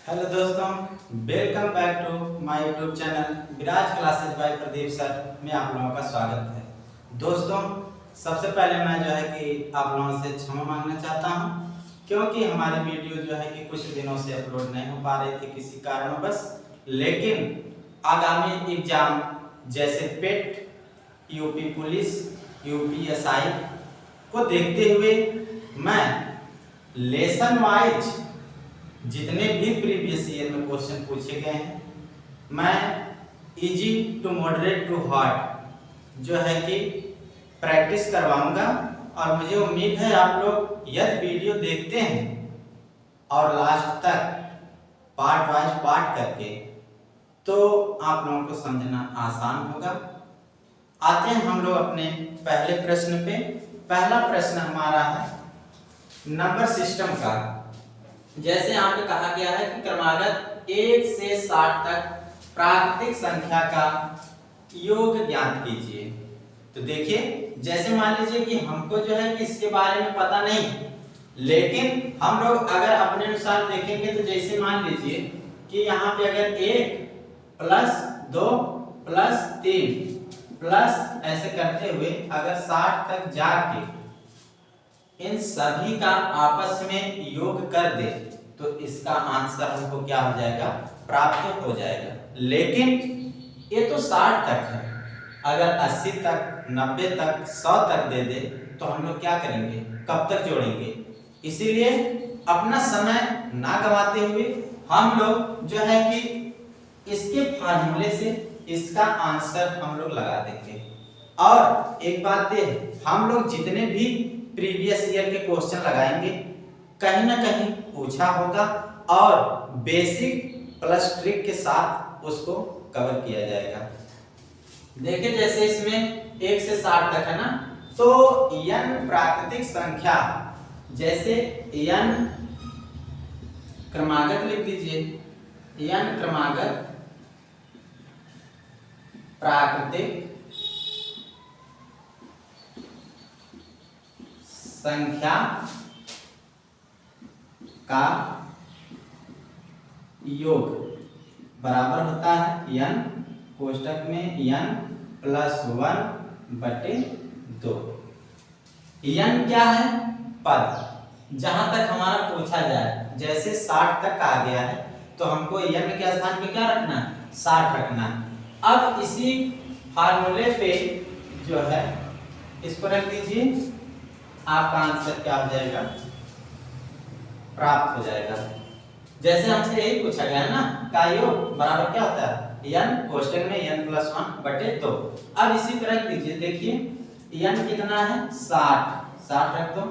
Hello दोस्तों, welcome back to my YouTube channel Viraj classes by Pradeep sir में आप लोगों का स्वागत है। दोस्तों, सबसे पहले मैं जो है कि आप लोगों से क्षमा मांगना चाहता हूं, क्योंकि हमारी वीडियो जो है कि कुछ दिनों से अपलोड नहीं हो पा रही थी किसी कारणवश। लेकिन आगामी एग्जाम जैसे पेट, यूपी पुलिस, यूपीएसआई को देखते हुए मैं लेसन वाइज जितने भी प्रीवियस ईयर में क्वेश्चन पूछे गए हैं, मैं easy to moderate to hard जो है कि प्रैक्टिस करवाऊंगा। और मुझे उम्मीद है आप लोग यदि वीडियो देखते हैं और लास्ट तक पार्ट वाइज पार्ट करके, तो आप लोगों को समझना आसान होगा। आते हैं हम लोग अपने पहले प्रश्न पे। पहला प्रश्न हमारा है नंबर सिस्टम का। जैसे यहाँ पे कहा गया है कि क्रमागत 1 से 60 तक प्राकृतिक संख्या का योग ज्ञात कीजिए। तो देखिए, जैसे मान लीजिए कि हमको जो है कि इसके बारे में पता नहीं, लेकिन हम लोग अगर अपने अनुसार देखेंगे तो जैसे मान लीजिए कि यहाँ पे अगर 1 प्लस 2 प्लस 3 प्लस ऐसे करते हुए अगर 60 तक जाके इन सभी का आपस में योग कर दे तो इसका आंसर हमको क्या हो जाएगा, प्राप्त हो जाएगा। लेकिन ये तो 60 तक है, अगर 80 तक, 90 तक, 100 तक दे दे तो हम लोग क्या करेंगे, कब तक जोड़ेंगे। इसीलिए अपना समय ना गवाते हुए हम लोग जो है कि इसके फार्मूले से इसका आंसर हम लोग लगा देंगे। और एक बात है, हम लोग जितने भी प्रीवियस ईयर के क्वेश्चन लगाएंगे कहीं ना कहीं पूछा होगा और बेसिक प्लस ट्रिक के साथ उसको कवर किया जाएगा। देखिए, जैसे इसमें 1 से 60 तक है ना, तो n प्राकृतिक संख्या, जैसे n क्रमागत लिख दीजिए, n क्रमागत प्राकृतिक संख्या का योग बराबर होता है n कोष्टक में n प्लस 1 बटे 2। n क्या है, पद। जहां तक हमारा पूछा जाए, जैसे 60 तक आ गया है तो हमको n के स्थान पे क्या रखना है, 60 रखना है। अब इसी फार्मूले पे जो है इसको रख दीजिए, आपका आंसर क्या हो जाएगा, प्राप्त हो जाएगा। जैसे हमसे यही पूछा गया ना, का योग बराबर क्या होता है, n कोष्टक में n प्लस 1 बटे 2। अब इसी पर रख दीजिए, देखिए n कितना है, 60 रख दो,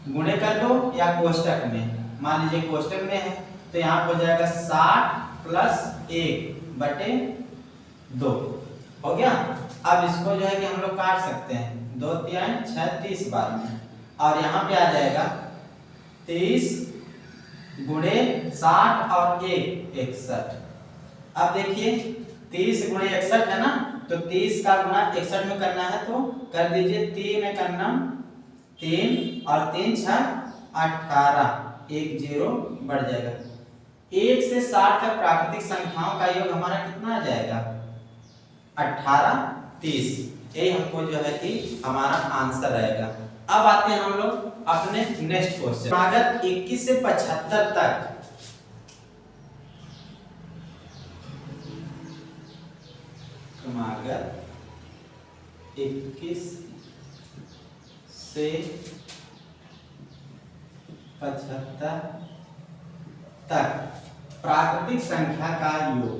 गुणे कर दो या कोष्टक में, मान लीजिए कोष्टक में है तो यहाँ हो जाएगा 60 प्लस 1 बटे 2 हो गया। अब इसको जो है कि हम लोग काट सकते हैं, 2 3 6 30 बार में, और यहाँ पे आ जाएगा 30 गुणे 60 और 1 61। अब देखिए 30 गुणे 61 है ना, तो 30 का गुणा 61 में करना है तो कर दीजिए, 3 में करना 3 और 3 6 18, 1 0 बढ़ जाएगा। 1 से 60 तक प्राकृतिक संख्याओं का योग हमारा कितना आ जाएगा, 18 30। यही हमको जो है कि हमारा आंसर रहेगा। अब आते हैं हम लोग अपने नेक्स्ट क्वेश्चन। क्रमागत 21 से 75 तक क्रमागत 21 से 75 तक प्राकृतिक संख्या का योग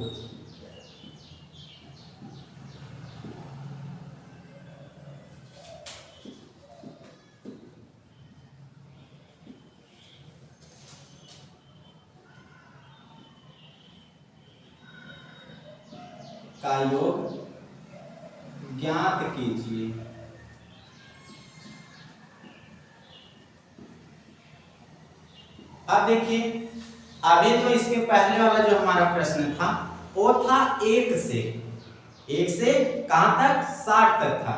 ज्ञात कीजिए। अब देखिए, अभी तो इसके पहले वाला जो हमारा प्रश्न था वो था 1 से कहां तक, 60 तक था।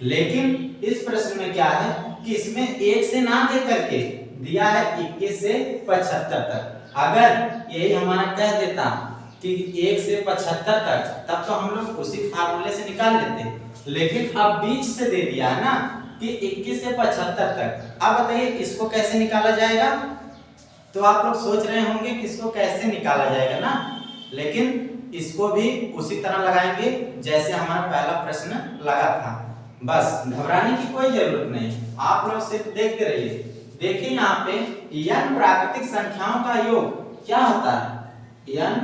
लेकिन इस प्रश्न में क्या है कि इसमें 1 से ना दे करके दिया है 21 से 75 तक। अगर यही हमारा कह देता कि 1 से 75 तक, तब तो हम लोग उसी फार्मूले से निकाल लेते। लेकिन अब बीच से दे दिया है ना कि 21 से 75 तक। अब बताइए इसको कैसे निकाला जाएगा। तो आप लोग सोच रहे होंगे कि इसको कैसे निकाला जाएगा ना, लेकिन इसको भी उसी तरह लगाएंगे जैसे हमारा पहला प्रश्न लगा था। बस घबराने की कोई जरूरत नहीं, आप लोग सिर्फ देखते रहिए। देखिए यहाँ पे n प्राकृतिक संख्याओं का योग क्या होता है। n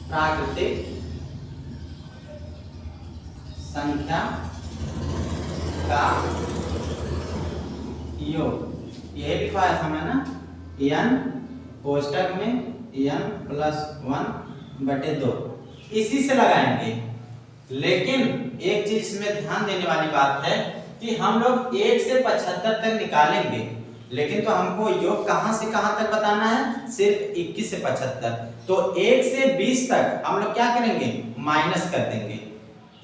प्राकृतिक संख्या का योग, यही लिखवाया था मैं ना, n कोष्टक में n+1/2 इसी से लगाएंगे। लेकिन एक चीज इसमें ध्यान देने वाली बात है कि हम लोग 1 से 75 तक निकालेंगे, लेकिन तो हमको योग कहां से कहां तक बताना है, सिर्फ 21 से 75। तो 1 से 20 तक हम लोग क्या करेंगे, माइनस कर देंगे।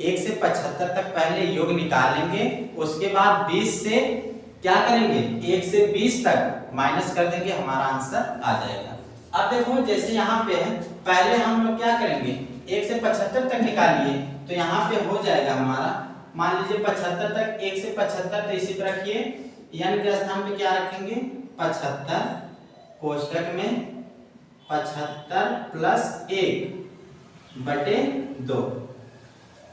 1 से 75 तक पहले योग निकाल लेंगे, उसके बाद 20 से क्या करेंगे, 1 से 20 तक माइनस कर देंगे, हमारा आंसर आ जाएगा। अब देखो जैसे यहाँ पे है, पहले हम लोग क्या करेंगे, 1 से 75 तक निकालिए, तो यहाँ पे हो जाएगा हमारा, मान लीजिए 75 तक, 1 से 75 तो इसी पर रखिए, n के स्थान पे क्या रखेंगे 75, कोष्टक में 75 + 1/2।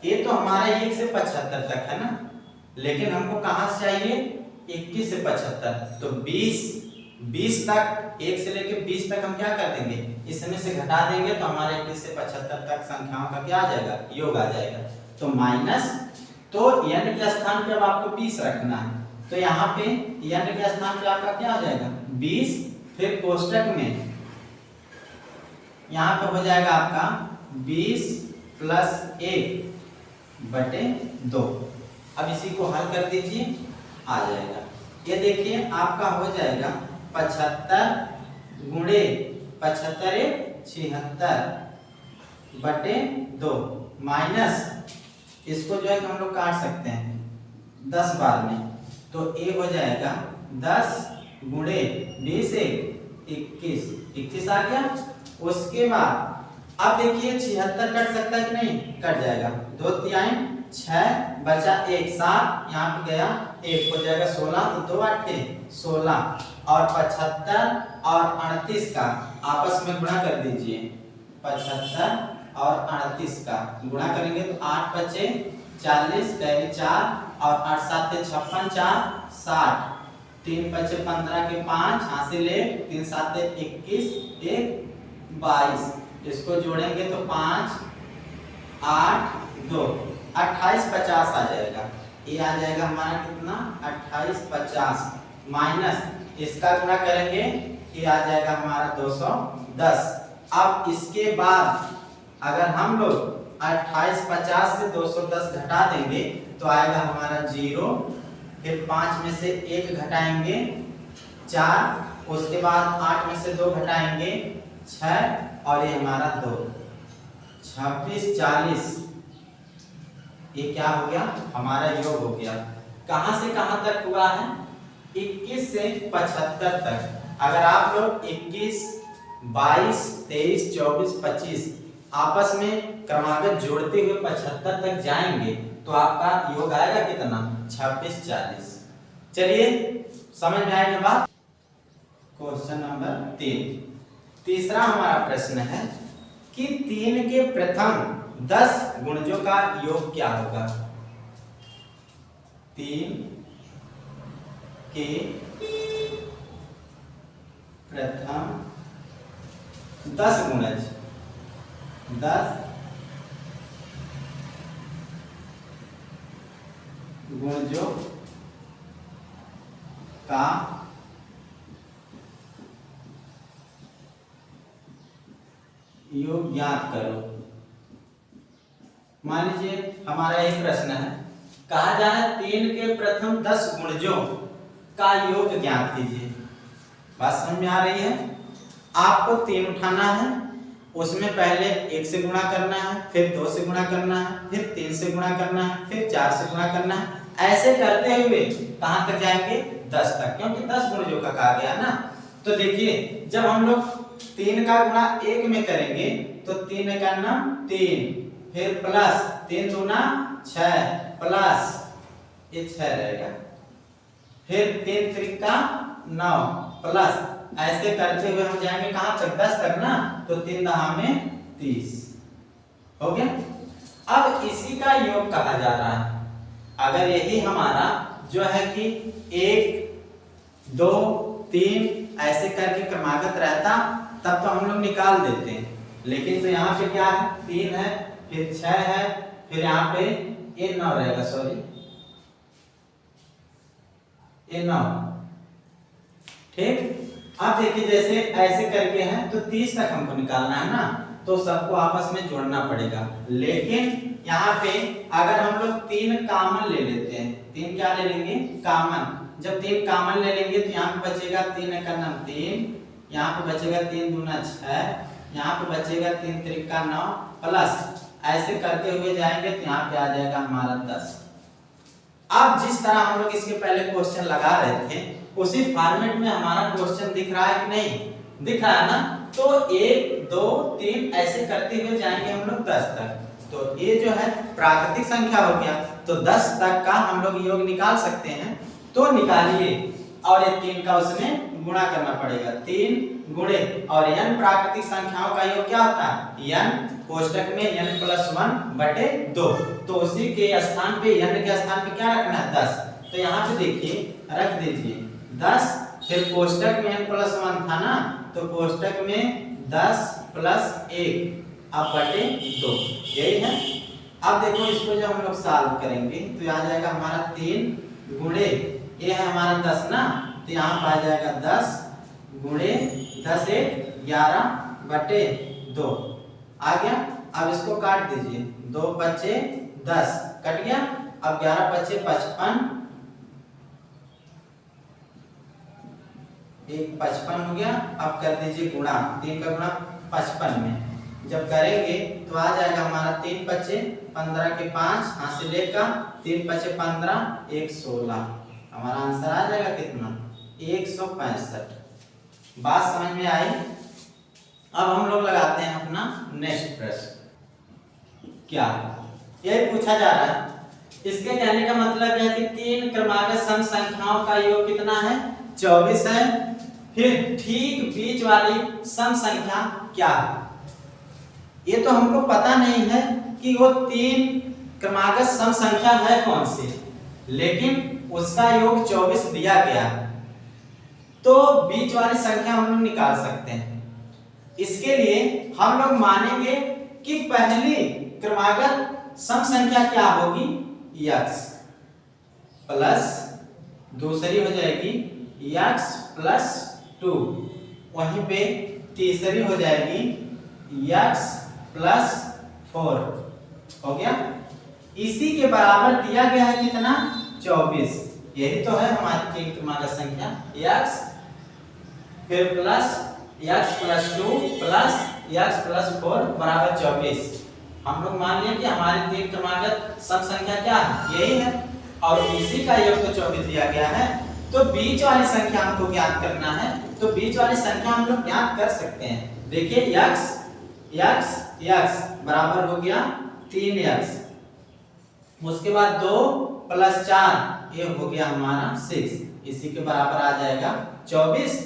ये तो हमारा 1 से 75 तक है ना, लेकिन हमको कहाँ से चाहिए, 21 से 75। तो 20 तक, 1 से लेके 20 तक हम क्या कर देंगे, इसमें से घटा देंगे, तो हमारे 21 से 75 तक संख्याओं का क्या आ जाएगा, योग आ जाएगा। तो माइनस, तो n के स्थान पे अब आपको 20 रखना है, तो यहाँ पे n के स्थान पे आपका क्या आ जाएगा 20, फिर कोष्टक में यहाँ पे हो जाएगा आपका 20 + 1/2। अब इसी को हल कर दीजिए, आ जाएगा। ये देखिए आपका हो जाएगा 75 × 75 76/2 माइनस, इसको जो है हम लोग काट सकते हैं 10 बार में, तो a हो जाएगा 10 × 20 21 आ गया। उसके बाद अब देखिए 76 कट सकता है कि नहीं, कट जाएगा, 2 तिहाई 6 बचा 1 7, यहाँ पे गया 1 हो जाएगा 16, तो 2 8 16, और 75 और 38 का आपस में गुणा कर दीजिए। 75 और 38 का गुणा करेंगे तो 8 बचे 40, कैरी 4, और 8 7 56, 4 60, 3 बचे 15 के 5 हासिल 1, 3 7 21, 1 22, इसको जोड़ेंगे तो 5 8 2 28 50 आ जाएगा। ये आ जाएगा हमारा कितना 28 50, माइनस इसका गुणा करेंगे, ये आ जाएगा हमारा 210। अब इसके बाद अगर हम लोग 28 50 से 210 घटा देंगे तो आएगा हमारा 0, फिर 5 में से 1 घटाएंगे 4, उसके बाद 8 में से 2 घटाएंगे 6, और ये हमारा 2, 26 40, ये क्या हो गया, हमारा योग हो गया। कहां से कहां तक हुआ है, 21 से 75 तक। अगर आप लोग 21 22 23 24 25 आपस में क्रमागत जोड़ते हुए 75 तक जाएंगे तो आपका योग आएगा कितना 26 40। चलिए समझ में आएगा बात। क्वेश्चन नंबर 3, तीसरा हमारा प्रश्न है कि 3 के प्रथम 10 गुणजों का योग क्या होगा। 3 के प्रथम 10 गुणज, 10 गुणजों का योग ज्ञात करो। मान लीजिए हमारा एक प्रश्न है, कहा जाए 3 के प्रथम 10 गुणजों का योग ज्ञात कीजिए। बात समझ में आ रही है। आपको 3 उठाना है, उसमें पहले 1 से गुणा करना है, फिर 2 से गुणा करना है, फिर 3 से गुणा करना है, फिर 4 से गुणा करना है। ऐसे करते हुए कहां तक जाएंगे 10 तक, क्योंकि 10 गुणजों का कहा गया ना। तो देखिए जब हम लोग 3 का गुणा 1 में करेंगे तो 3 का नाम 3, फिर प्लस 3 दूना 6 प्लस ये 6 रहेगा, फिर 3 त्रिका 9 प्लस, ऐसे करते हुए हम जाएंगे कहां तक 10 तक ना। तो 3 दहा में 30 हो गया। अब इसी का योग कहा जा रहा है। अगर यही हमारा जो है कि 1 2 3 ऐसे करके क्रमागत रहता तब तो हम लोग निकाल देते हैं, लेकिन तो यहाँ पे क्या है 3 है, फिर 6 है, फिर यहाँ पे ये 9 रहेगा, सॉरी ये 9, ठीक। अब देखिए जैसे ऐसे करके है तो 30 तक हमको निकालना है ना, तो सबको आपस में जोड़ना पड़ेगा। लेकिन यहाँ पे अगर हम लोग 3 कॉमन ले लेते हैं, 3 क्या ले लेंगे कॉमन, जब 3 कॉमन ले लेंगे तो यहाँ पे बचेगा 3 का नाम 3, यहाँ पे बचेगा 3 दूना 6, यहाँ पे बचेगा 3 त्रिका 9 प्लस, ऐसे करते हुए जाएंगे तो यहाँ पे आ जाएगा हमारा 10। अब जिस तरह हम लोग इसके पहले क्वेश्चन लगा रहे थे उसी फॉर्मेट में हमारा क्वेश्चन दिख रहा है कि नहीं, दिख रहा है ना। तो 1 2 3 ऐसे करते हुए जाएंगे हम लोग 10 तक। तो ये जो है प्राकृतिक संख्या हो गया, तो 10 तक का हम लोग योग निकाल सकते हैं, तो निकालिए। और ये 3 का उसमें गुणा करना पड़ेगा, 3 गुणे और n प्राकृतिक संख्याओं का योग क्या होता है n कोष्टक में n + 1 बटे 2, तो उसी के स्थान पे n के स्थान पे क्या रखना है 10। तो यहाँ पे देखिए रख दीजिए 10, फिर कोष्टक में n + 1 था ना, तो कोष्टक में 10 + 1 अब बटे 2, यही है। अब देखो इसको जब हम लोग सॉल्व करेंगे तो आ जाएगा हमारा 3 गुणे ये है हमारा 10 ना, तो यहाँ पर आ जाएगा 10 गुणे 10 1 11 बटे 2 आ गया। अब इसको काट दीजिए, 2 पचे 10 कट गया, अब 11 पचे 55, 1 55 हो गया। अब कर दीजिए गुणा, 3 का गुणा 55 में जब करेंगे तो आ जाएगा हमारा 3 पचे 15 के 5 हाथ से लेकर 3 पचे 15 1 16, हमारा आंसर आ जाएगा कितना 165। बात समझ में आई। अब हम लोग लगाते हैं अपना नेक्स्ट प्रश्न। क्या यही पूछा जा रहा है, इसके कहने का मतलब है कि 3 क्रमागत सम संख्याओं का योग कितना है 24 है। फिर ठीक बीच वाली सम संख्या क्या है, ये तो हमको पता नहीं है कि वो 3 क्रमागत सम संख्या है कौन सी, लेकिन उसका योग 24 दिया गया, तो बीच वाली संख्या हम लोग निकाल सकते हैं। इसके लिए हम लोग मानेंगे कि पहली क्रमागत सम संख्या क्या होगी x प्लस, दूसरी हो जाएगी x + 2, वहीं पे तीसरी हो जाएगी x + 4 हो गया। इसी के बराबर दिया गया है कितना 24, यही तो है हमारी 3 क्रमागत संख्या x, फिर प्लस x + 2 प्लस x + 4 बराबर 24। हम लोग मान लिया कि हमारी 3 क्रमागत सम संख्या क्या है यही है, और इसी का योग तो 24 दिया गया है। तो बीच वाली संख्या हमको ज्ञात करना है, तो बीच वाली संख्या हम लोग ज्ञात कर सकते हैं। देखिए x बराबर हो गया 3x, उसके बाद 2 + 4 ये हो गया हमारा 6, इसी के बराबर आ जाएगा 24।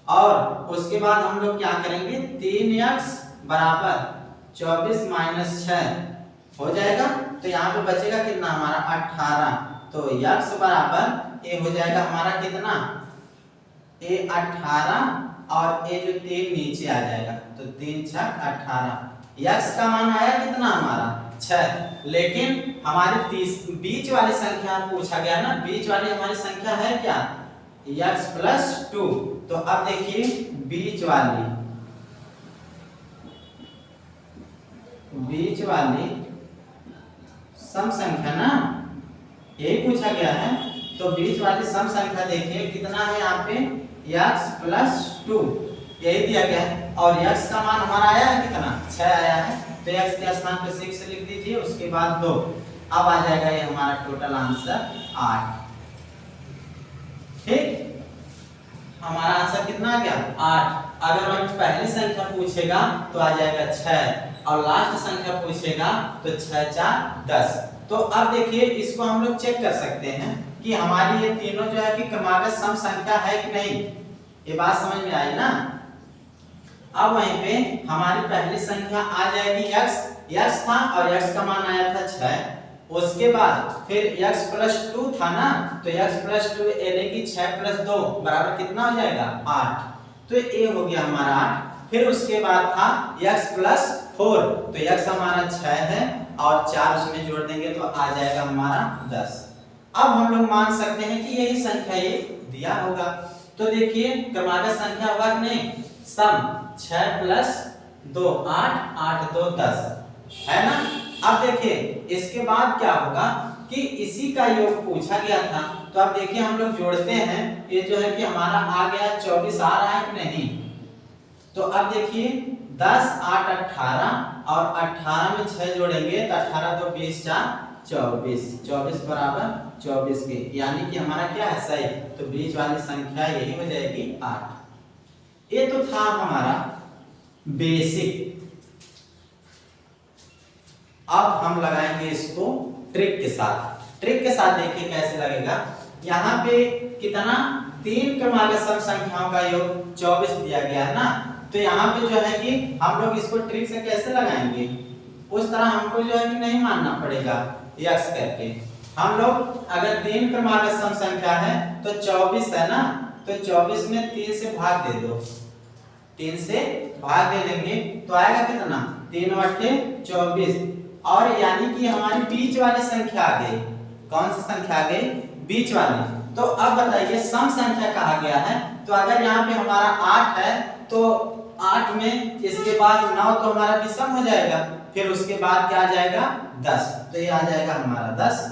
और उसके बाद हम लोग क्या करेंगे 3x बराबर 24 - 6 हो जाएगा, तो यहाँ पे बचेगा कितना हमारा 18, तो x बराबर ये हो जाएगा हमारा कितना ये 18, और ये जो 3 नीचे आ जाएगा, तो 3 × 6 18। x का मान आया कितना हमारा 6, लेकिन हमारी बीच वाली संख्या पूछा गया ना, बीच वाली हमारी संख्या है क्या x + 2। तो अब देखिए बीच वाली सम संख्या ना, यही पूछा गया है। तो बीच वाली सम संख्या देखिए कितना है यहाँ पे x + 2 यही दिया गया है, और x का मान हमारा आया है कितना 6 आया है, तो x के स्थान पे 6 लिख दीजिए, उसके बाद 2 अब आ जाएगा ये हमारा टोटल आंसर 8। ठीक, हमारा आंसर कितना आ गया 8। अगर हमें पहली संख्या पूछेगा तो आ जाएगा 6 और लास्ट संख्या पूछेगा तो 6 4 10। तो अब देखिए इसको हम लोग चेक कर सकते हैं कि हमारी ये तीनों जो है कि क्रमागत सम संख्या है कि नहीं। ये बात समझ में आई ना। अब वहीं पे हमारी पहली संख्या आ जाएगी x था और x का मान आया था 6। उसके बाद फिर x + 2 था ना, तो x + 2 यानी कि 6 + 2 बराबर कितना हो जाएगा 8। तो ये हो गया हमारा 8। फिर उसके बाद था x + 4, तो x हमारा 6 है और 4 उसमें जोड़ देंगे तो आ जाएगा हमारा 10। अब हम लोग मान सकते हैं कि यही संख्या ये दिया होगा। तो देखिए क्रमागत संख्या होगा कि नहीं, सम 6 + 2 8 8 2 10 है ना। अब देखिए इसके बाद क्या होगा कि इसी का योग पूछा गया था। तो अब देखिए हम लोग जोड़ते हैं, ये जो है कि हमारा आ गया 24 आ रहा है कि नहीं। तो अब देखिए 10 8 18 और 18 में 6 जोड़ेंगे तो 18 2 20 4 24 24 बराबर 24 के, यानी कि हमारा क्या है सही। तो बीच वाली संख्या यही हो जाएगी 8। ये तो था हमारा बेसिक। अब हम लगाएंगे इसको ट्रिक के साथ। ट्रिक के साथ देखिए कैसे लगेगा। यहाँ पे कितना 3 क्रमागत सम संख्याओं का योग 24 दिया गया है ना। तो यहाँ पे जो है कि हम लोग इसको ट्रिक से कैसे लगाएंगे, उस तरह हमको जो है कि नहीं मानना पड़ेगा x करके। हम लोग अगर 3 क्रमागत सम संख्या है तो 24 है ना, तो 24 में 3 से भाग दे दो, 3 से भाग दे देंगे तो आएगा कितना 3 × 24। और यानी कि हमारी बीच वाली संख्या आ गई। कौन सी संख्या आ गई, बीच वाली। तो अब बताइए सम संख्या कहा गया है, तो अगर यहाँ पे हमारा 8 है तो 8 में इसके बाद 9 तो हमारा विषम हो जाएगा, फिर उसके बाद क्या आ जाएगा 10, तो ये आ जाएगा हमारा 10।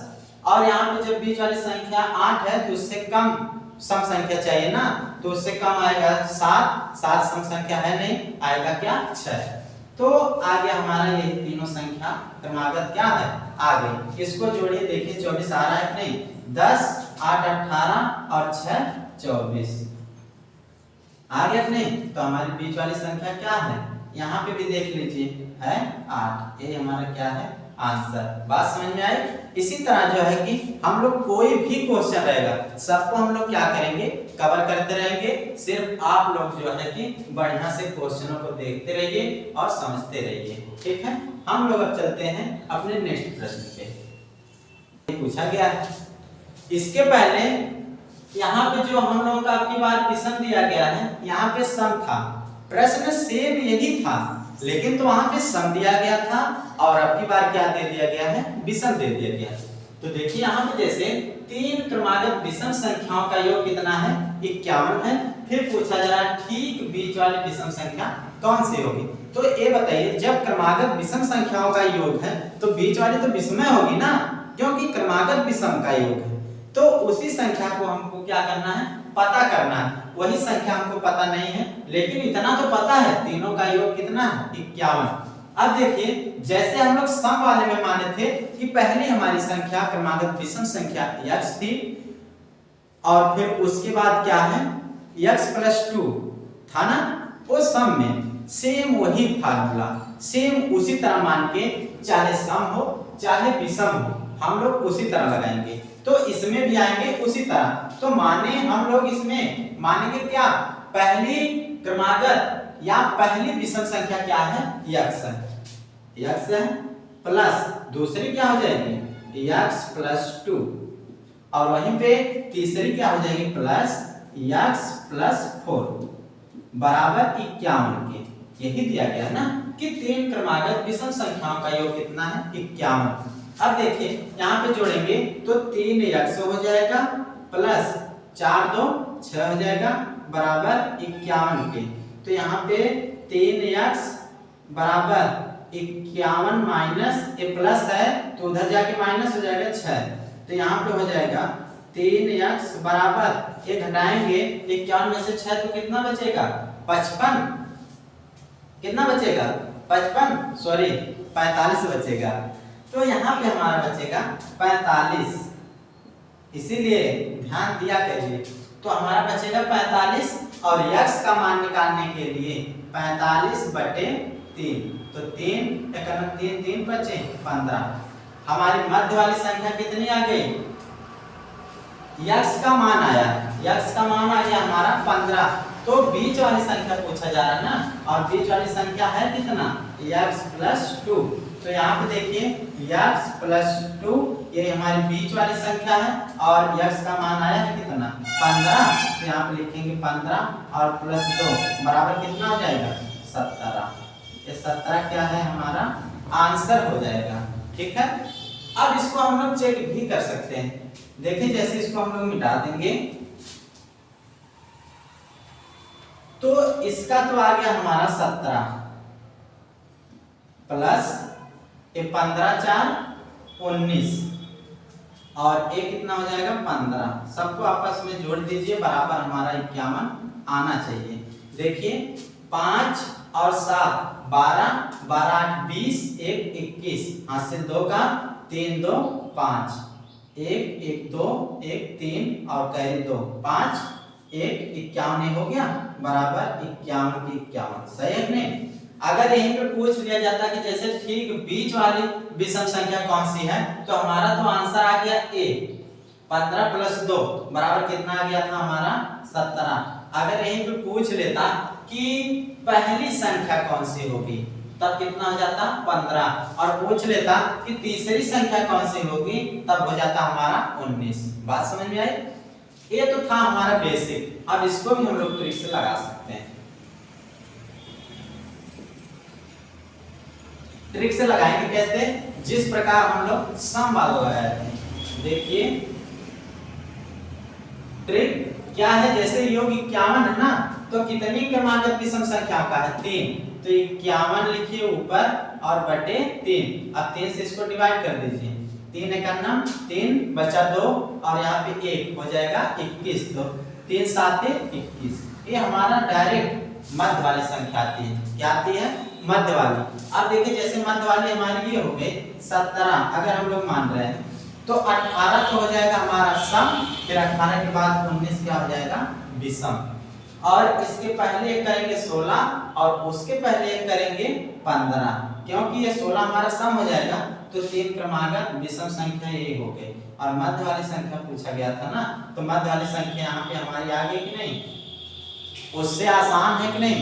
और यहाँ पे जब बीच वाली संख्या 8 है तो उससे कम सम संख्या चाहिए ना, तो उससे कम आएगा 7 7 सम संख्या है नहीं, आएगा क्या 6। तो आ गया हमारा यही तीनों संख्या क्रमागत क्या है आ गई। इसको जोड़िए देखिए 24 आ रहा है कि नहीं, 10 8 18 और 6 24 आ गया कि नहीं। तो हमारी बीच वाली संख्या क्या है, यहाँ पे भी देख लीजिए है 8। ये हमारा क्या है आंसर। बात समझ में आई। इसी तरह जो है कि हम लोग कोई भी क्वेश्चन रहेगा सबको हम लोग क्या करेंगे कवर करते रहेंगे। सिर्फ आप लोग जो है कि बढ़िया से क्वेश्चनों को देखते रहिए और समझते रहिए। ठीक है, हम लोग अब चलते हैं अपने नेक्स्ट प्रश्न पे। पूछा गया है इसके पहले यहाँ पे जो हम लोगों का आपकी बार विषम दिया गया है, यहाँ पे सम था। प्रश्न सेम यही था लेकिन तो वहां पे सम दिया गया था और अब की बार क्या दे दिया गया है विषम दे दिया गया है। तो देखिए यहाँ पे जैसे 3 क्रमागत विषम संख्याओं का योग कितना है 51 है। फिर पूछा जा रहा है ठीक बीच वाली विषम संख्या कौन सी होगी। तो ये बताइए जब क्रमागत विषम संख्याओं का योग है तो बीच वाली तो विषम होगी ना, क्योंकि क्रमागत विषम का योग है। तो उसी संख्या को हमको क्या करना है पता करना है। वही संख्या हमको पता नहीं है लेकिन इतना तो पता है तीनों का योग कितना है 51। अब देखिए जैसे हम लोग सम वाले में माने थे कि पहली हमारी संख्या क्रमागत विषम संख्या x थी और फिर उसके बाद क्या है x + 2 था ना। उस सम में सेम वही फार्मूला सेम उसी तरह मान के चाहे सम हो चाहे विषम हो हम लोग उसी तरह लगाएंगे। तो इसमें भी आएंगे उसी तरह। तो माने हम लोग इसमें मानेंगे क्या पहली क्रमागत या पहली विषम संख्या क्या है x है प्लस दूसरी क्या हो जाएगी x + 2 और वहीं पे तीसरी क्या हो जाएगी प्लस x + 4 बराबर 51 के। यही दिया गया ना कि 3 क्रमागत विषम संख्याओं का योग कितना है 51। अब देखिए यहाँ पे जोड़ेंगे तो 3x हो जाएगा प्लस 4 2 6 हो जाएगा बराबर 51 के। तो यहाँ पे 3x बराबर 51 माइनस ये प्लस है तो उधर जाके माइनस हो जाएगा 6। तो यहाँ पे हो जाएगा 3x बराबर ये घटाएंगे 51 में से 6 तो कितना बचेगा 55। कितना बचेगा 55 सॉरी 45 बचेगा। तो यहाँ पे हमारा बचेगा 45, इसीलिए ध्यान दिया करिए। तो हमारा बचेगा 45 और x का मान निकालने के लिए 45/3, तो 3 3 3 बचे 15। हमारी मध्य वाली संख्या कितनी आ गई? x का मान आया, x का मान आ गया हमारा 15। तो बीच वाली संख्या पूछा जा रहा है ना, और बीच वाली संख्या है कितना? x + 2। तो यहाँ पे देखिए x + 2 ये हमारी बीच वाली संख्या है और x का मान आया है कितना? 15। तो यहाँ पे लिखेंगे 15 और +2 बराबर कितना हो जाएगा? 17। ये 17 क्या है हमारा आंसर हो जाएगा। ठीक है, अब इसको हम लोग चेक भी कर सकते हैं। देखिए जैसे इसको हम लोग मिटा देंगे तो इसका तो आ गया हमारा 17 प्लस ये 15 4 19 और ये कितना हो जाएगा? 15। सबको आपस में जोड़ दीजिए, बराबर हमारा 51 आना चाहिए। देखिए 5 और 7 12, 12 8 20, 1 21, हाथ से 2 का 3 2 5, 1 1 2 1 3 और कैरी 2 5, 1 51 हो गया, बराबर 51 की 51। सही है कि नहीं? अगर यहीं पे पूछ लिया जाता कि जैसे ठीक बीच वाली विषम संख्या कौन सी है, तो हमारा तो आंसर आ गया ए। 15 + 2 बराबर कितना आ गया था हमारा? 17। अगर यहीं पे पूछ लेता कि पहली संख्या कौन सी होगी, तब कितना हो जाता? 15। और पूछ लेता कि तीसरी संख्या कौन सी होगी, तब हो जाता हमारा 19। बात समझ में आई? ये तो था हमारा बेसिक। अब इसको भी हम लोग ट्रिक से लगा सकते हैं। ट्रिक से लगाएंगे कैसे? जिस प्रकार हम लोग सम वाला लगाए थे। देखिए ट्रिक क्या है, जैसे योग 51 है ना, तो कितनी क्रमागत विषम संख्या का है? 3। तो 51 लिखिए ऊपर और बटे 3। अब 3 से इसको डिवाइड कर दीजिए। 3 एकन्नम 3 बचा 2 और यहाँ पे 1 हो जाएगा 21। तो 3 7 21। ये हमारा डायरेक्ट मध्य वाली संख्या आती है। क्या आती है? मध्य वाली। अब देखिए जैसे मध्य वाली हमारी ये हो गई 17, अगर हम लोग मान रहे हैं तो 18 तो हो जाएगा हमारा सम, फिर 18 के बाद 19 क्या हो जाएगा? विषम। और इसके पहले एक करेंगे 16 और उसके पहले एक करेंगे 15, क्योंकि ये 16 हमारा सम हो जाएगा। तो 3 क्रमागत विषम संख्या ये हो गई। और मध्य वाली संख्या पूछा गया था ना, तो मध्य वाली संख्या यहाँ पे हमारी आ गई कि नहीं? उससे आसान है कि नहीं?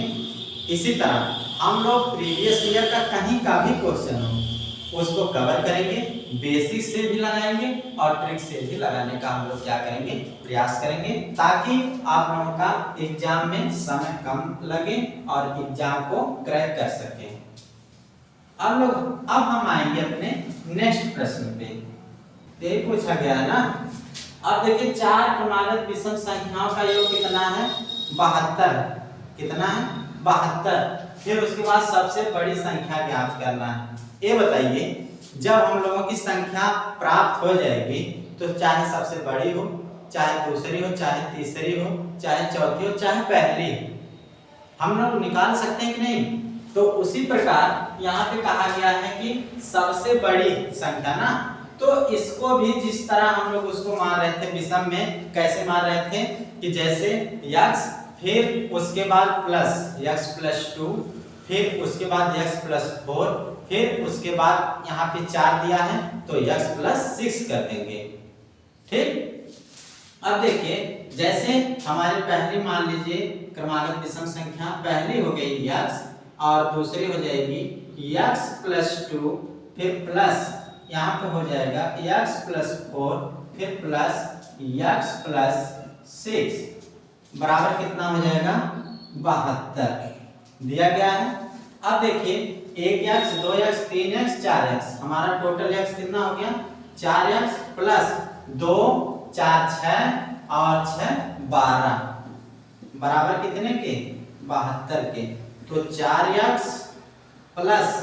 इसी तरह हम लोग प्रीवियस ईयर का कहीं का भी क्वेश्चन हो उसको कवर करेंगे, बेसिक से भी लगाएंगे और ट्रिक से भी लगाने का हम लोग क्या करेंगे? प्रयास करेंगे, ताकि आप लोगों का एग्जाम में समय कम लगे और एग्जाम को क्रैक कर सकें। अब हम आएंगे अपने नेक्स्ट प्रश्न पे। ये पूछा गया है ना, अब देखिए 4 क्रमागत विषम संख्याओं का योग कितना है? 72। कितना है? 72। फिर उसके बाद सबसे बड़ी संख्या ज्ञात करना है। ये बताइए, जब हम लोगों की संख्या प्राप्त हो जाएगी तो चाहे सबसे बड़ी हो, चाहे दूसरी हो, चाहे तीसरी हो, चाहे चौथी हो, चाहे पहली, हम लोग निकाल सकते हैं कि नहीं? तो उसी प्रकार यहाँ पे कहा गया है कि सबसे बड़ी संख्या ना, तो इसको भी जिस तरह हम लोग उसको मान रहे थे विषम में, कैसे मान रहे थे कि जैसे x फिर उसके बाद प्लस x + 2, फिर उसके बाद x + 4, फिर उसके बाद यहाँ पे 4 दिया है तो x + 6 कर देंगे। ठीक, अब देखिए जैसे हमारे पहली मान लीजिए क्रमागत विषम संख्या पहली हो गई x और दूसरी हो जाएगी x + 2, फिर प्लस यहाँ पे हो जाएगा x + 4, फिर प्लस x + 6 बराबर कितना हो जाएगा? 72 दिया गया है। अब देखिए 1x 2x 3x 4x, हमारा टोटल x कितना हो गया? 4x प्लस 2 4 6 और 6 12 बराबर कितने के? 72 के। तो 4x प्लस,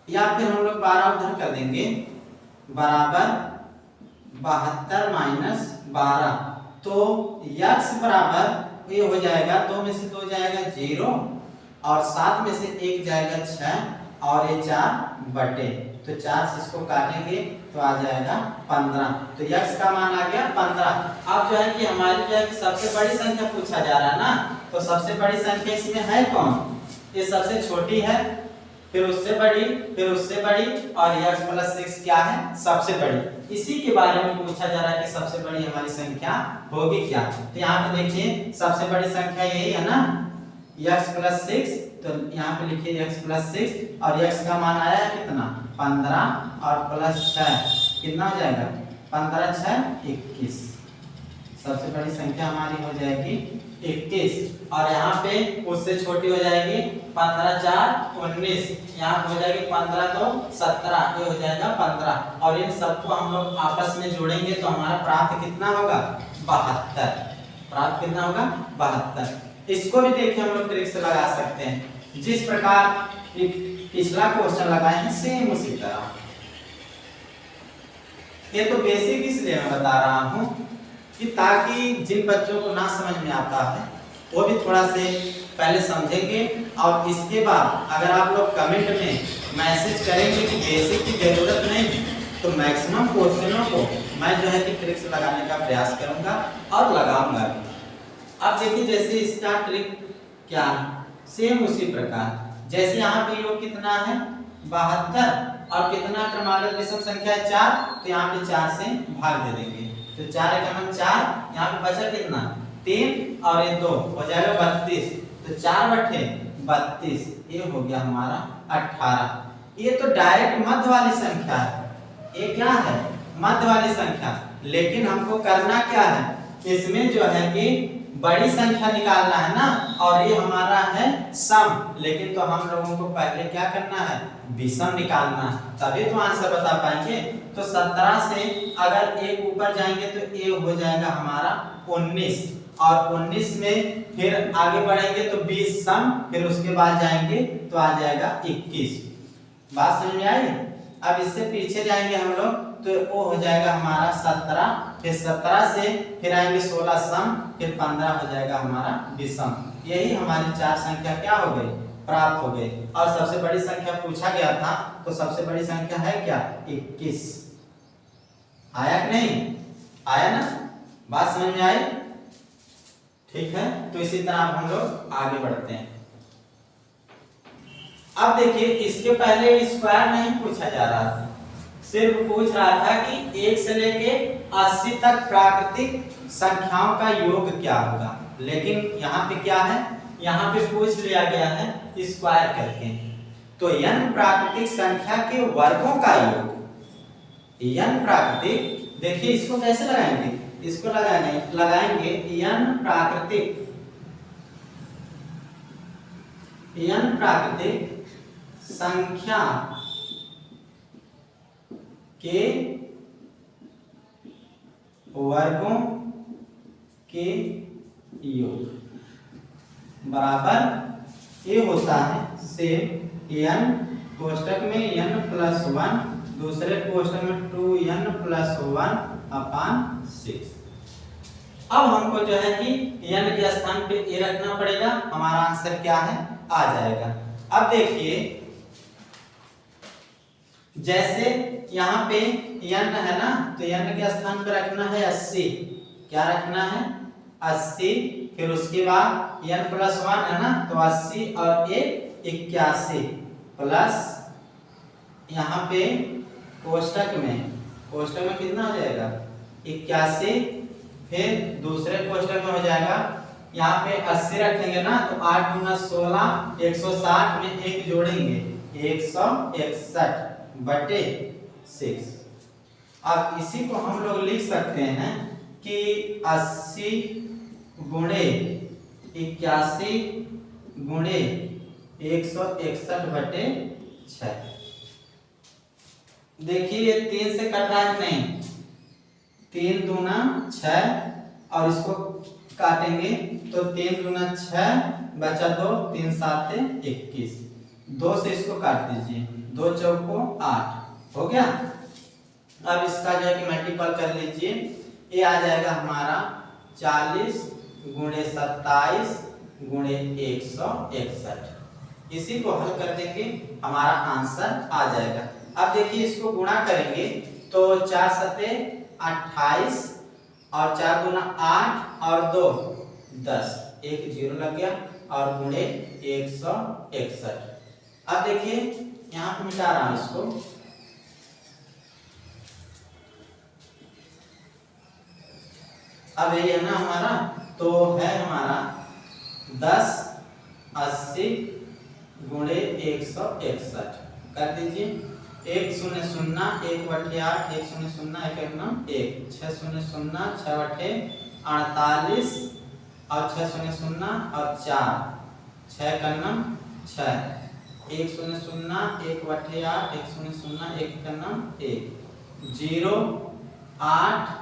या फिर हम लोग 12 उधर कर देंगे, बराबर 72 - 12। तो x बराबर ये हो जाएगा 2 में से 2 जाएगा 0 और 7 में से 1 जाएगा 6 और ये 4 बटे, तो 4 से इसको काटेंगे तो आ जाएगा 15। तो x का मान आ गया 15। अब जो है कि हमारी जो है कि सबसे बड़ी संख्या पूछा जा रहा है ना, तो सबसे बड़ी संख्या इसमें है कौन? ये सबसे छोटी है, फिर उससे बड़ी, फिर उससे बड़ी, और x + 6 क्या है? सबसे बड़ी। इसी के बारे में पूछा जा रहा है कि सबसे बड़ी हमारी संख्या होगी क्या। तो यहाँ पे देखिए सबसे बड़ी संख्या यही है ना, x + 6, तो यहाँ पे लिखिए x + 6 और x का मान आया है कितना? 15 और +6 कितना हो जाएगा? 15 × 6 21। सबसे बड़ी संख्या हमारी हो जाएगी 21, और यहाँ पे उससे छोटी हो जाएगी 15 × 4 19, यहाँ पे हो जाएगी 15 × 2 17, ये हो जाएगा 15, और इन सबको हम लोग आपस में जोड़ेंगे तो हमारा प्राप्त कितना होगा? 72। प्राप्त कितना होगा? 72। इसको भी देखिए हम लोग ट्रिक से लगा सकते हैं, जिस प्रकार पिछला क्वेश्चन लगाए हैं सेम उसी तरह। ये तो बेसिक इसलिए मैं बता रहा हूं कि ताकि जिन बच्चों को ना समझ में आता है वो भी थोड़ा से पहले समझेंगे, और इसके बाद अगर आप लोग कमेंट में मैसेज करेंगे कि बेसिक की जरूरत नहीं, तो मैक्सिमम क्वेश्चनों को मैं जो है कि ट्रिक्स लगाने का प्रयास करूंगा और लगाऊंगा भी। अब देखिए जैसे इसका ट्रिक क्या है, सेम उसी प्रकार जैसे यहाँ पे योग कितना है? 72, और कितना क्रमागत विषम संख्या है? 4, तो यहाँ पे 4 से भाग दे देंगे, तो 4 का मान 4, यहाँ पे बचा कितना? 3 और ये 2 हो जाएगा 32, तो 4 बटे 32, ये हो गया हमारा 18। ये तो डायरेक्ट मध्य वाली संख्या है, ये क्या है? मध्य वाली संख्या। लेकिन हमको करना क्या है? इसमें जो है कि बड़ी संख्या निकालना है ना, और ये हमारा है सम, लेकिन तो हम लोगों को पहले क्या करना है? विषम निकालना है, तभी तो आंसर बता पाएंगे। तो 17 से अगर एक ऊपर जाएंगे तो ये हो जाएगा हमारा 19, और 19 में फिर आगे बढ़ेंगे तो 20 सम, फिर उसके बाद जाएंगे तो आ जाएगा 21। बात समझ में आई? अब इससे पीछे जाएंगे हम लोग तो वो हो जाएगा हमारा 17, फिर 17 से फिर आएंगे 16 सम, फिर 15 हो जाएगा हमारा विषम। यही हमारी 4 संख्या क्या हो गई? प्राप्त हो गई। और सबसे बड़ी संख्या पूछा गया था, तो सबसे बड़ी संख्या है क्या? 21। आया कि नहीं? आया ना? बात समझ में आई? ठीक है, तो इसी तरह हम लोग आगे बढ़ते हैं। अब देखिए इसके पहले स्क्वायर नहीं पूछा जा रहा था, सिर्फ पूछ रहा था कि 1 से लेके 80 तक प्राकृतिक संख्याओं का योग क्या होगा। लेकिन यहाँ पे क्या है? यहाँ पे पूछ लिया गया है स्क्वायर करके, तो n प्राकृतिक संख्या के वर्गों का योग। n प्राकृतिक, देखिए इसको कैसे लगाएंगे? इसको लगाएंगे n प्राकृतिक संख्या के वर्गों के योग बराबर ये होता है सेम n कोष्टक में n + 1, दूसरे कोष्टक में 2n + 1/6। अब हमको जो है कि n के स्थान पे a रखना पड़ेगा, हमारा आंसर क्या है? आ जाएगा। अब देखिए जैसे यहाँ पे n है ना, तो n के स्थान पे रखना है 80। क्या रखना है? 80, फिर उसके बाद n + 1 है ना, तो 80 और 1 81, प्लस यहाँ पे कोष्टक में कितना हो जाएगा? 81, फिर दूसरे कोष्टक में हो जाएगा, यहाँ पे 80 रखेंगे ना, तो 8 × 16 160 में 1 जोड़ेंगे 161/6। अब इसी को हम लोग लिख सकते हैं कि 80 × 81 × 161/6। देखिए ये 3 से कट रहा है नहीं, 3 दूना 6, और इसको काटेंगे तो 3 दूना 6 बचा 2, 3 7 21, 2 से इसको काट दीजिए, 2 चौको 8 हो गया। अब इसका जो है कि मल्टीपल कर लीजिए, ये आ जाएगा हमारा 40 × 27 × 161। इसी को हल कर देंगे, हमारा आंसर आ जाएगा। अब देखिए इसको गुणा करेंगे तो 4 सते 28 और 4 गुना 8 और 2 10, एक जीरो लग गया और गुणे 161। अब देखिए यहाँ पे मिटा रहा हूं इसको, अब ये है ना हमारा, तो है हमारा 10 80 गुणे 161 कर दीजिए। 1 0 0 1 बटे 8 1 0 0 1 1 9 1 6 0 0 6 बटे 48 और 6 0 0 और 4 6 का 9 6 1 0 0 1 बटे 8 1 0 0 1 का 9 1 0 8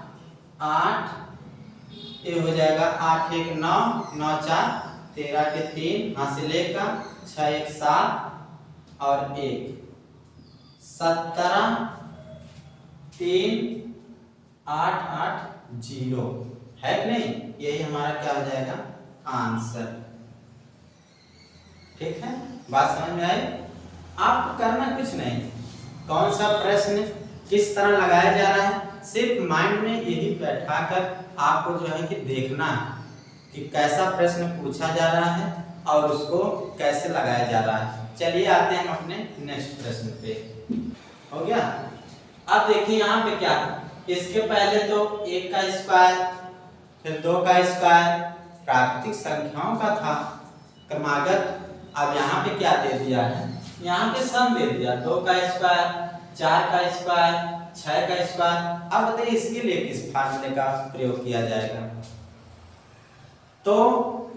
8 ये हो जाएगा 8 1 9 9 4 13 के 3 हाथ से लेकर 6 1 7 और 1 17 3 8 8 0 है कि नहीं? यही हमारा क्या हो जाएगा आंसर। ठीक है, बात समझ में आई? आपको करना कुछ नहीं, कौन सा प्रश्न किस तरह लगाया जा रहा है, सिर्फ माइंड में यही बैठाकर आपको जो है कि देखना है कि कैसा प्रश्न पूछा जा रहा है और उसको कैसे लगाया जा रहा है। चलिए आते हैं हम अपने नेक्स्ट प्रश्न पे। हो गया? अब देखिए यहाँ पे क्या है, इसके पहले तो 1 का स्क्वायर फिर 2 का स्क्वायर प्राकृतिक संख्याओं का था क्रमागत। अब यहाँ पे क्या दे दिया है, यहाँ पे सम दे दिया, 2 का स्क्वायर 4 का स्क्वायर 6 का स्क्वायर। अब बताइए इसके लिए किस फार्मूले का प्रयोग किया जाएगा। तो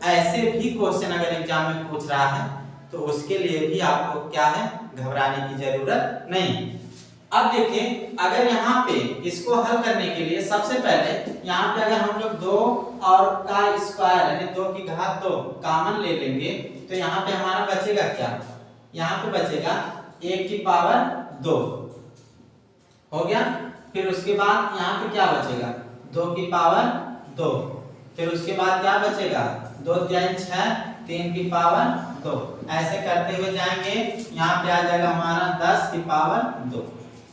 ऐसे भी क्वेश्चन अगर एग्जाम में पूछ रहा है तो उसके लिए भी आपको क्या है, घबराने की जरूरत नहीं। अब देखिए अगर यहाँ पे इसको हल करने के लिए सबसे पहले यहाँ पे अगर हम लोग 2 और का स्क्वायर यानी 2 की घात 2 कॉमन ले लेंगे तो यहाँ पे हमारा बचेगा क्या, यहाँ पे बचेगा 1 की पावर 2 हो गया। फिर उसके बाद यहाँ पे क्या बचेगा 2 की पावर 2, फिर उसके बाद क्या बचेगा 2 3 6 3 की पावर 2, ऐसे करते हुए जाएंगे। यहाँ पे आ जाएगा हमारा 10 की पावर 2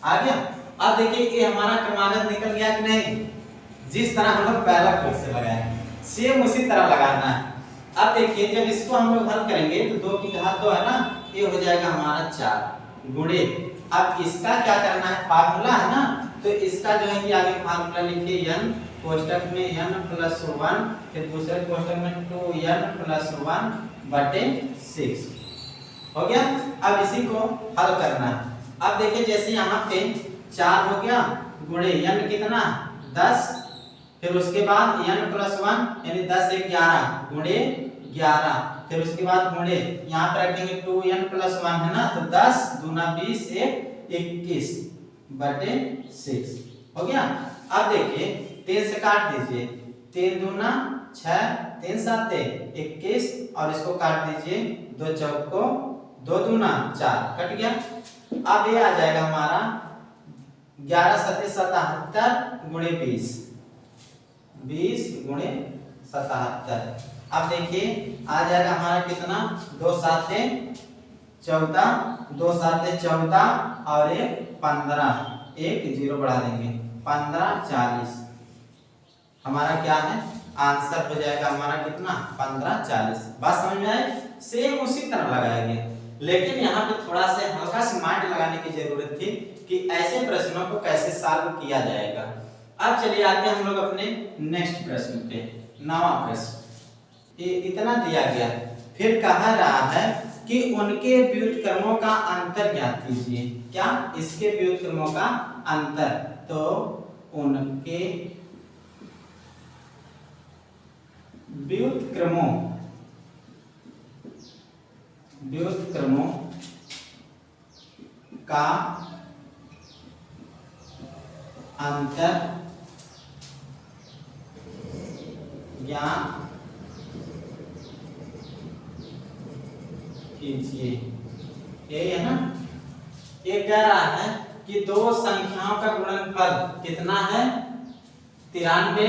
आ गया। अब देखिए ये हमारा क्रमागत निकल गया कि नहीं, जिस तरह हम लोग पहला क्वेश्चन लगाए सेम उसी तरह लगाना है। अब देखिए जब इसको हम लोग हल करेंगे तो 2 की घात 2 है ना, ये हो जाएगा हमारा 4 गुणे। अब इसका क्या करना है, फार्मूला है ना, तो इसका जो है कि आगे फार्मूला लिखिए n कोष्ठक में n + 1 फिर दूसरे कोष्ठक में 2n + 1 बटे 6 हो गया। अब इसी को हल करना है। अब देखिए जैसे यहाँ पे 4 हो गया गुणे n कितना 10, फिर उसके बाद n + 1 यानी 10 1 11 गुणे 11, फिर उसके बाद गुणे यहाँ पे रखेंगे 2n + 1 है ना, तो 10 दूना 20 1 21 बटे 6 हो गया। अब देखिए 3 से काट दीजिए, 3 दूना 6 3 7 21 और इसको काट दीजिए 2 चौको 2 दूना 4 कट गया। अब ये आ जाएगा हमारा 11 सते 77 गुणे 20 20 गुणे 77। अब देखिए आ जाएगा हमारा कितना 2 7 14 2 7 14 और ये 15 एक जीरो बढ़ा देंगे 15 40 हमारा क्या है आंसर हो जाएगा हमारा कितना 15 40। बात समझ में आए? सेम उसी तरह लगाएंगे, लेकिन यहाँ पे थोड़ा सा हल्का सा माइंड लगाने की जरूरत थी कि ऐसे प्रश्नों को कैसे सॉल्व किया जाएगा। अब चलिए आते हैं हम लोग अपने नेक्स्ट प्रश्न पे। 9वां प्रश्न ये इतना दिया गया, फिर कहा रहा है कि उनके व्युत्क्रमों का अंतर ज्ञात कीजिए। क्या? इसके व्युत्क्रमों का अंतर। तो उनके व्युत्क्रमों का अंतर ज्ञात कीजिए। यही है ना, ये कह रहा है कि दो संख्याओं का गुणनफल कितना है 93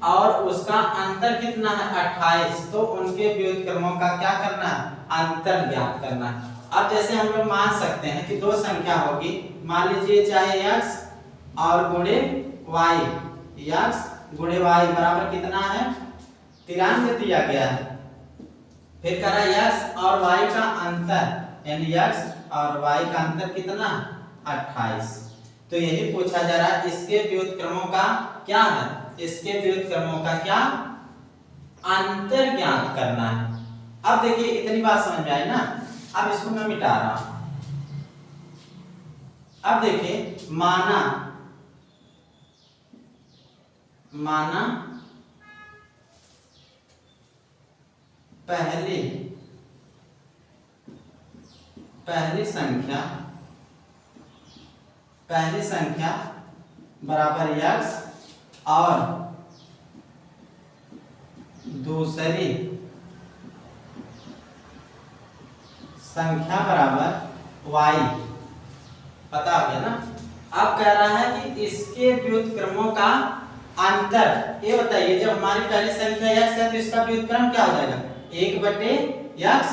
और उसका अंतर कितना है 28। तो उनके व्युत्क्रमों का क्या करना है अंतर ज्ञात करना है। अब जैसे हम लोग मान सकते हैं कि दो संख्या होगी, मान लीजिए चाहे x और गुणे y, x गुणे y बराबर कितना है 93 दिया गया है। फिर कह रहा है x और y का अंतर, यानी x और y का अंतर कितना 28। तो यही पूछा जा रहा है इसके व्युत्क्रमों का क्या है, इसके व्युत्क्रमों का क्या अंतर ज्ञात करना है। अब देखिए इतनी बात समझ में आई ना, अब इसको मैं मिटा रहा हूं। अब देखिए माना पहली संख्या बराबर x और दूसरी संख्या बराबर y, पता हो गया ना। अब कह रहा है कि इसके व्युत्क्रमों का अंतर, ये बताइए जब हमारी पहली संख्या x है तो इसका व्युत्क्रम क्या हो जाएगा 1/x,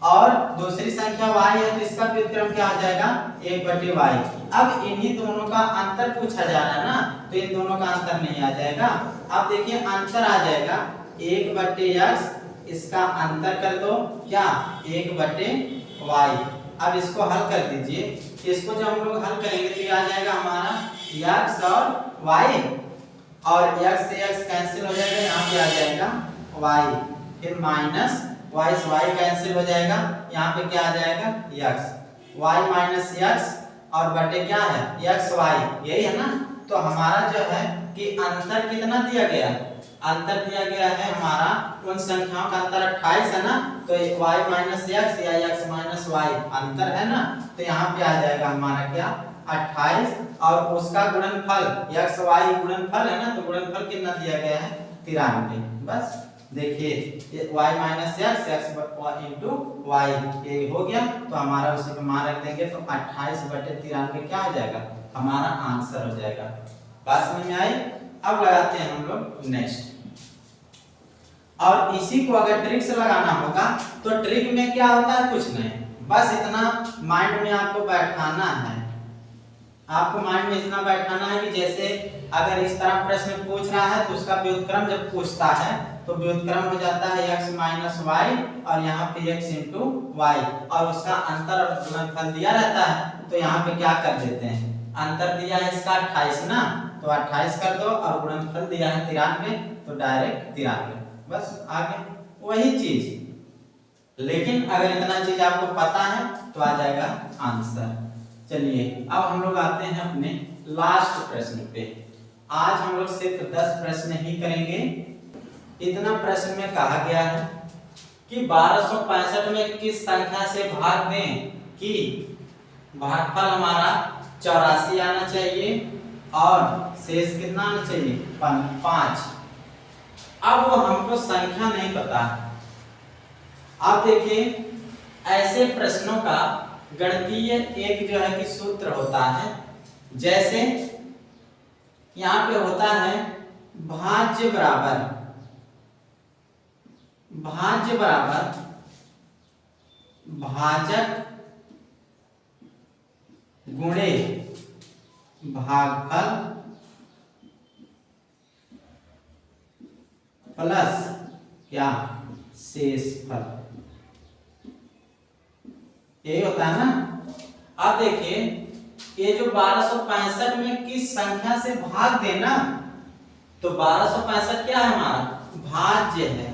और दूसरी संख्या y है तो इसका व्युत्क्रम क्या हो जाएगा 1/y। अब इन्हीं दोनों का अंतर पूछा जा रहा है ना, तो इन दोनों का अंतर नहीं आ जाएगा। अब देखिए अंतर आ जाएगा 1/x, इसका अंतर कर दो क्या 1/y। अब इसको हल कर दीजिए, इसको जब हम लोग हल करेंगे तो ये आ जाएगा हमारा x और y, और x से x कैंसिल हो जाएगा, यहाँ पे आ जाएगा y, फिर माइनस y से y कैंसिल हो जाएगा, यहाँ पे क्या आ जाएगा x, y माइनस x और बटे क्या है x y, यही है ना। तो हमारा जो है कि अंतर कितना दिया गया, अंतर दिया गया है हमारा उन संख्याओं का अंतर 28 है ना, तो y माइनस x या x माइनस y अंतर है ना, तो यहाँ पे आ जाएगा हमारा क्या 28, और उसका गुणनफल x y गुणनफल है ना, तो गुणनफल कितना दिया गया है 93। बस देखिए y minus x into y ये हो गया, तो हमारा उसी को मान रख देंगे तो 28/93 क्या हो जाएगा हमारा आंसर हो जाएगा। बात समझ में आई। अब लगाते हैं हम लोग नेक्स्ट, और इसी को अगर ट्रिक से लगाना होगा तो ट्रिक में क्या होता है कुछ नहीं, बस इतना माइंड में आपको बैठाना है, आपको माइंड में इतना बैठाना है कि जैसे अगर इस तरह प्रश्न पूछ रहा है तो उसका व्युत्क्रम जब पूछता है तो व्युत्क्रम हो जाता है x माइनस वाई और यहाँ पे x इंटू वाई, और उसका अंतर और गुणनफल दिया रहता है, तो यहाँ पे क्या कर देते हैं, अंतर दिया है इसका 28 ना, तो 28 कर दो, और गुणनफल दिया है 93, तो डायरेक्ट 93, बस आगे वही चीज। लेकिन अगर इतना चीज आपको पता है तो आ जाएगा आंसर। चलिए अब हम लोग आते हैं अपने लास्ट प्रश्न पे। आज हम लोग सिर्फ 10 प्रश्न ही करेंगे। इतना प्रश्न में कहा गया है कि 1265 में किस संख्या से भाग दें कि भागफल हमारा 84 आना चाहिए और शेष कितना आना चाहिए 5। अब वो हमको संख्या नहीं पता। आप देखिए ऐसे प्रश्नों का गणितीय एक जो है कि सूत्र होता है, जैसे यहाँ पे होता है भाज्य बराबर भाजक गुणे भागफल प्लस क्या शेषफल, यही होता है ना। अब देखिए ये जो 1265 में किस संख्या से भाग देना, तो 1265 क्या है हमारा भाज्य है,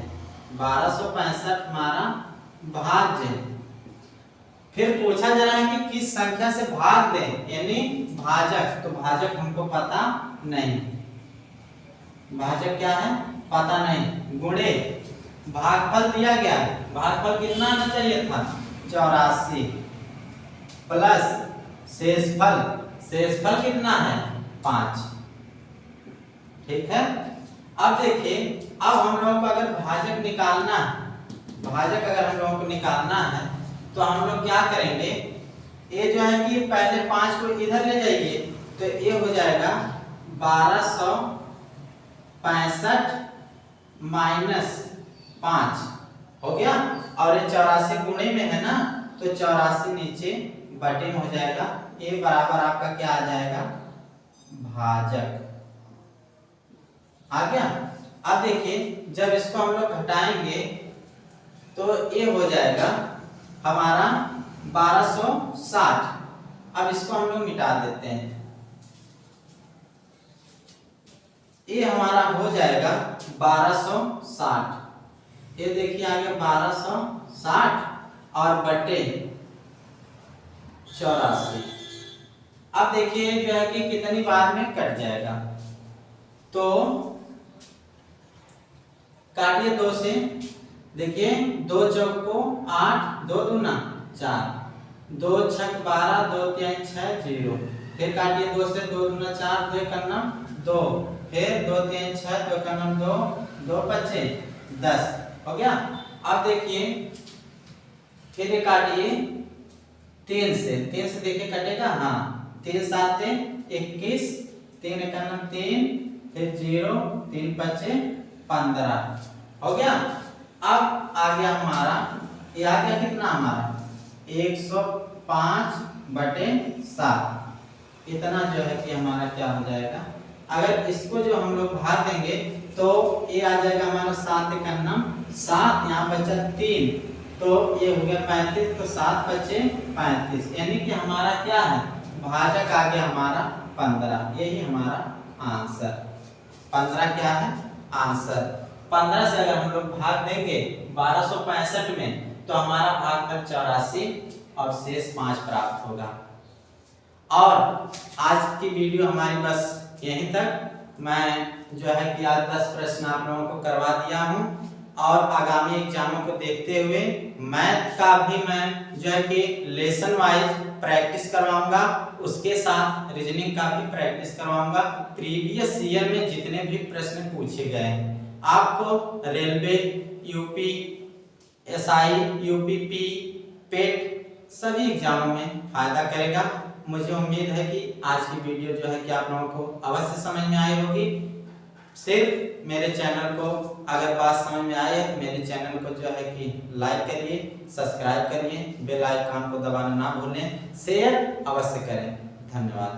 1265 हमारा भाज्य है। फिर पूछा जा रहा है कि किस संख्या से भाग दें, यानी भाजक, तो भाजक हमको पता नहीं, भाजक क्या है पता नहीं, गुणे भागफल दिया गया है, भागफल कितना आना चाहिए था 84, प्लस शेषफल, शेषफल कितना है 5। ठीक है। अब देखिए अब हम लोगों को अगर भाजक निकालना है, भाजक अगर हम लोगों को निकालना है तो हम लोग क्या करेंगे, ये जो है कि पहले 5 को इधर ले जाइए, तो ये हो जाएगा 1265 माइनस 5, हो गया। और ये 84 गुणे में है ना, तो 84 नीचे बटे में हो जाएगा। ये बराबर आपका क्या आ जाएगा, भाजक आ गया। अब देखिए जब इसको हम लोग घटाएंगे तो ये हो जाएगा हमारा 1260। अब इसको हम लोग मिटा देते हैं, ये हमारा हो जाएगा 1260। ये देखिए आगे 1260 और बटे 84। अब देखिए जो है कि कितनी बार में कट जाएगा, तो काटिए 2 से। देखिए 2 चौक को 8, 2 दूना 4, 2 छक 12, 2 3 6 0। फिर काटिए 2 से, 2 दूना 4, 2 एकन्ना 2, फिर 2 3 6, 2 एकन्ना 2, 2 पचे 10 हो गया। अब देखिए फिर ये काटिए 3 से, 3 से देखिए कटेगा, हाँ 3 7 21, 3 एकन्ना 3, फिर 0, 3 पचे 15 हो गया। अब आ गया हमारा, ये आ गया कितना हमारा 105 बटे 7। इतना जो है कि हमारा क्या हो जाएगा। अगर इसको जो हम लोग भाग देंगे तो ये आ जाएगा हमारा 7 एकन्ना 7, यहाँ बचा 3, तो ये हो गया 35, तो 7 बचे 35, यानी कि हमारा क्या है, भाजक आ गया हमारा 15। यही हमारा आंसर 15 क्या है आंसर। 15 से अगर हम लोग भाग देंगे 1265 में तो हमारा भागफल 84 और शेष 5 प्राप्त होगा। और आज की वीडियो हमारी बस यहीं तक। मैं जो है कि आज 10 प्रश्न आप लोगों को करवा दिया हूं, और आगामी एग्जामों को देखते हुए मैथ का भी मैं जो है कि लेसन वाइज प्रैक्टिस करवाऊंगा, उसके साथ रीजनिंग का भी प्रैक्टिस करवाऊंगा। प्रीवियस ईयर में जितने भी प्रश्न पूछे गए आपको रेलवे, यूपी एसआई, यूपीपी, पेट सभी एग्जामों में फायदा करेगा। मुझे उम्मीद है कि आज की वीडियो जो है कि आप लोगों को अवश्य समझ में आई होगी। सिर्फ मेरे चैनल को अगर बात समझ में आए तो मेरे चैनल को जो है कि लाइक करिए, सब्सक्राइब करिए, बेल आइकन को दबाना ना भूलें, शेयर अवश्य करें। धन्यवाद।